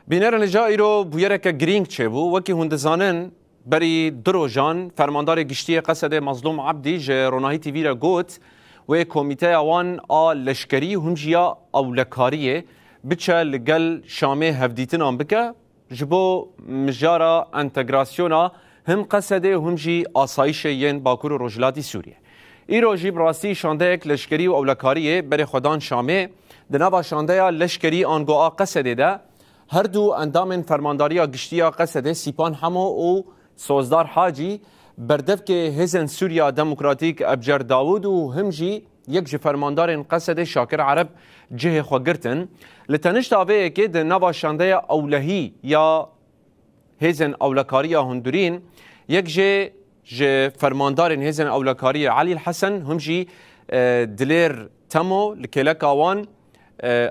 بینر نجا ایرو بویرک گرینگ چه بو وکی هندزانن بری دروجان فرماندار گشتی قصد مظلوم عبدی جه روناهی تیوی را گوت و کمیته اوان لشکری همجیا اولکاریه بچه لگل شامه هفدیتن آن بکه جبو مجارا انتگراسیونا هم قصده همجی آسایش ین باکور و رجلاتی سوریه. ایرو جیب راستی شانده اک لشکری و اولکاریه بری خودان شامه دنابا شانده لشکری آنگو قصده ده هر دو اندام فرمانداری گشتی قصد سیپان همو و سوزدار حاجی بردف که هزن سوریا دموکراتیک ابجر داوود و همجی یک جه فرماندار قصد شاکر عرب جه خوگرتن لتنشت آوه که ده نوا شانده اولهی یا هزن اولکاری هندورین یک جه فرماندار هزن اولکاری علی الحسن همجی دلیر تمو لکلک آوان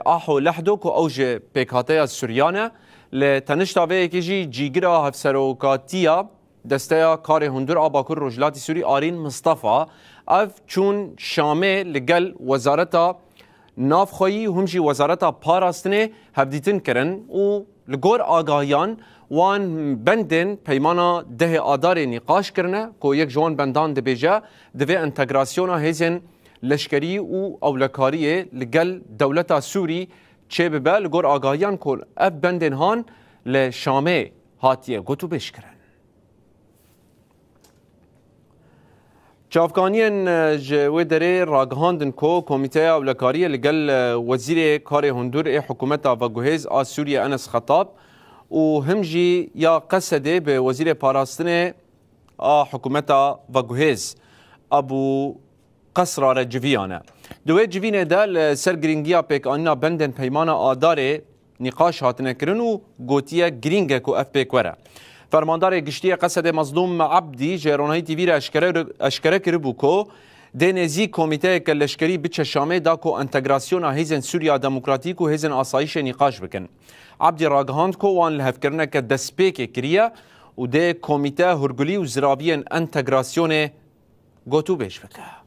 آحو لحدو که اوج پیکاته سوریانه لتنشتاوه که جیگرا هفسروکاتیا دسته کار هندور آباکور رجلاتی سوری آرین مصطفى اف چون شامه لگل وزارتا نافخویی همجی وزارتا پاراستنه هفدیتن کرن و لگور آگاهیان وان بندن پیمانا ده آدار نقاش کرنه که یک جوان بندان دبیجه دوه انتگراسیونا هزن لشکری و اولکاریه لگل دولتا سوری چه ببه لگور آگاهیان کل اف بندن هان لشامه هاتیه گوتو بشکرن. چافکانین جوه داره راگهاندن کو کمیته اولکاریه لگل وزیر کار هندور حکومت و گوهز سوریه انس خطاب و همجی یا قصده به وزیر پاراستن حکومت و گوهز ابو قصر جویانه دوی جوینه ده سرگرینگیا پیک آننا بندن پیمانا آداره نقاش هاتنه کرن و گوتیه گرینگه کو اف پیک وره فرماندار گشتی قصد مظلوم عبدی جرونهی تیوی را اشکره کربو کو ده نزی کمیته که لشکری بچه شامه دا کو انتگراسیون هیزن سوریا دموکراتیک و هیزن آسایش نقاش بکن عبدی راگهاند کو وان لحف کرنه که دسپیک کریه و ده کمیته هرگلی و زرابین انتگراسیون گوتو بیش بکه